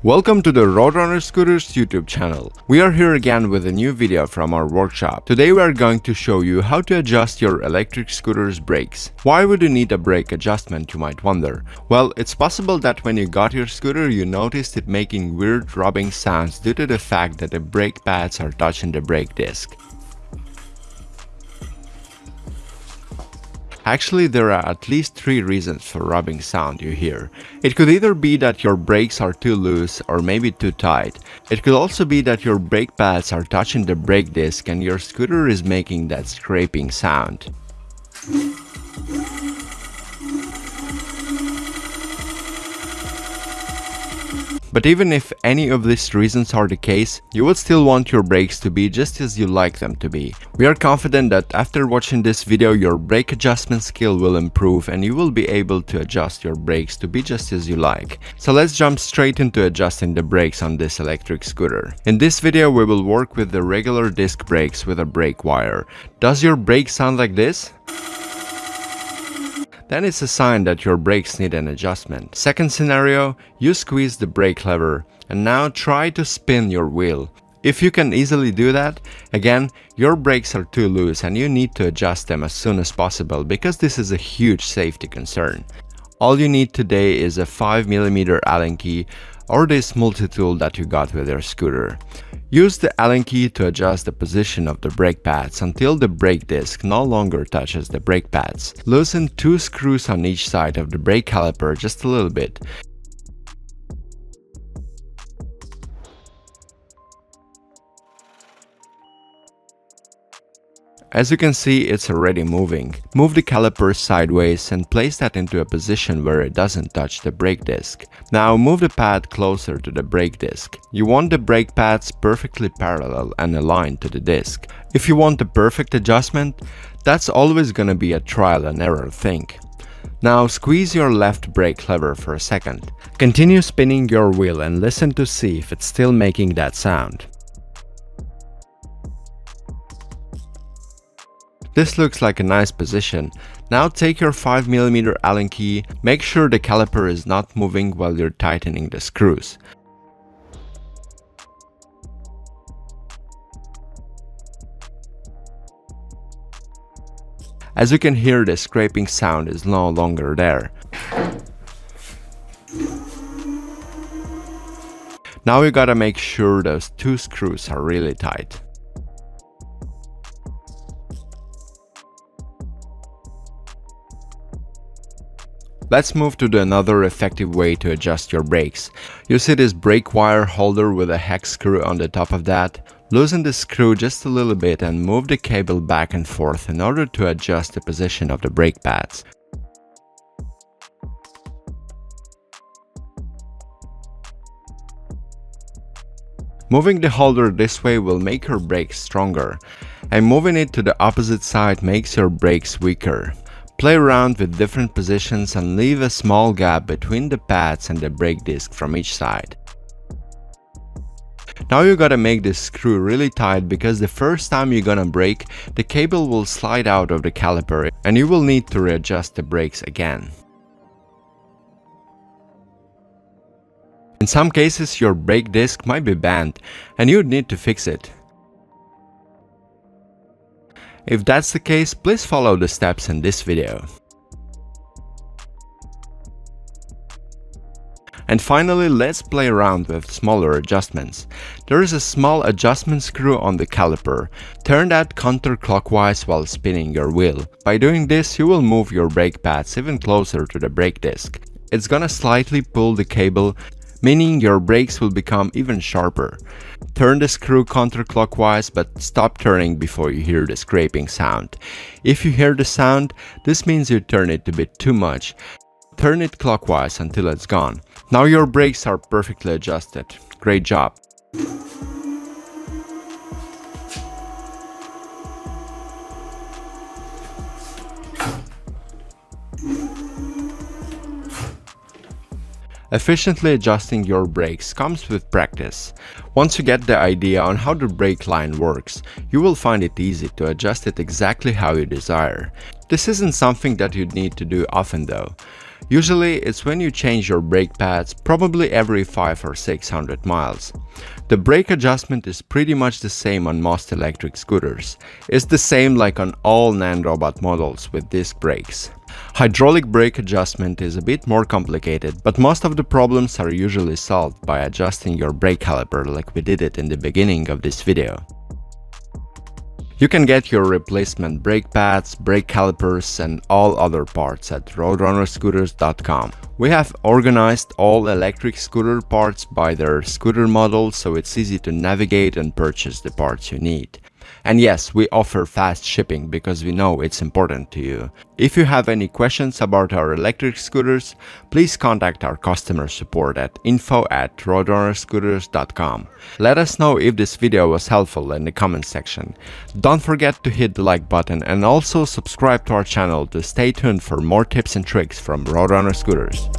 Welcome to the Roadrunner Scooters YouTube channel. We are here again with a new video from our workshop. Today we are going to show you how to adjust your electric scooter's brakes. Why would you need a brake adjustment, you might wonder? Well, it's possible that when you got your scooter you noticed it making weird rubbing sounds due to the fact that the brake pads are touching the brake disc. Actually, there are at least 3 reasons for rubbing sound you hear. It could either be that your brakes are too loose or maybe too tight. It could also be that your brake pads are touching the brake disc and your scooter is making that scraping sound. But even if any of these reasons are the case, you would still want your brakes to be just as you like them to be. We are confident that after watching this video your brake adjustment skill will improve and you will be able to adjust your brakes to be just as you like. So let's jump straight into adjusting the brakes on this electric scooter. In this video we will work with the regular disc brakes with a brake wire. Does your brake sound like this? Then it's a sign that your brakes need an adjustment. Second scenario, you squeeze the brake lever and now try to spin your wheel. If you can easily do that, again, your brakes are too loose and you need to adjust them as soon as possible because this is a huge safety concern. All you need today is a 5mm Allen key or this multi-tool that you got with your scooter. Use the Allen key to adjust the position of the brake pads until the brake disc no longer touches the brake pads. Loosen 2 screws on each side of the brake caliper just a little bit. As you can see, it's already moving. Move the caliper sideways and place that into a position where it doesn't touch the brake disc. Now move the pad closer to the brake disc. You want the brake pads perfectly parallel and aligned to the disc. If you want the perfect adjustment, that's always gonna be a trial and error thing. Now squeeze your left brake lever for a second. Continue spinning your wheel and listen to see if it's still making that sound. This looks like a nice position. Now take your 5mm Allen key, make sure the caliper is not moving while you're tightening the screws. As you can hear, the scraping sound is no longer there. Now you gotta make sure those 2 screws are really tight. Let's move to another effective way to adjust your brakes. You see this brake wire holder with a hex screw on the top of that? Loosen the screw just a little bit and move the cable back and forth in order to adjust the position of the brake pads. Moving the holder this way will make your brakes stronger, and moving it to the opposite side makes your brakes weaker. Play around with different positions and leave a small gap between the pads and the brake disc from each side. Now you gotta make this screw really tight because the first time you're gonna brake, the cable will slide out of the caliper and you will need to readjust the brakes again. In some cases your brake disc might be bent and you'd need to fix it. If that's the case, please follow the steps in this video. And finally, let's play around with smaller adjustments. There is a small adjustment screw on the caliper. Turn that counterclockwise while spinning your wheel. By doing this, you will move your brake pads even closer to the brake disc. It's gonna slightly pull the cable, meaning your brakes will become even sharper. Turn the screw counterclockwise, but stop turning before you hear the scraping sound. If you hear the sound, this means you turn it a bit too much. Turn it clockwise until it's gone. Now your brakes are perfectly adjusted. Great job! Efficiently adjusting your brakes comes with practice. Once you get the idea on how the brake line works, you will find it easy to adjust it exactly how you desire. This isn't something that you'd need to do often though. Usually it's when you change your brake pads, probably every 5 or 600 miles. The brake adjustment is pretty much the same on most electric scooters. It's the same like on all Nanrobot models with disc brakes. Hydraulic brake adjustment is a bit more complicated, but most of the problems are usually solved by adjusting your brake caliper like we did it in the beginning of this video. You can get your replacement brake pads, brake calipers and all other parts at roadrunnerscooters.com. We have organized all electric scooter parts by their scooter model, so it's easy to navigate and purchase the parts you need. And yes, we offer fast shipping because we know it's important to you. If you have any questions about our electric scooters, please contact our customer support at info@roadrunnerscooters.com. Let us know if this video was helpful in the comment section. Don't forget to hit the like button and also subscribe to our channel to stay tuned for more tips and tricks from Roadrunner Scooters.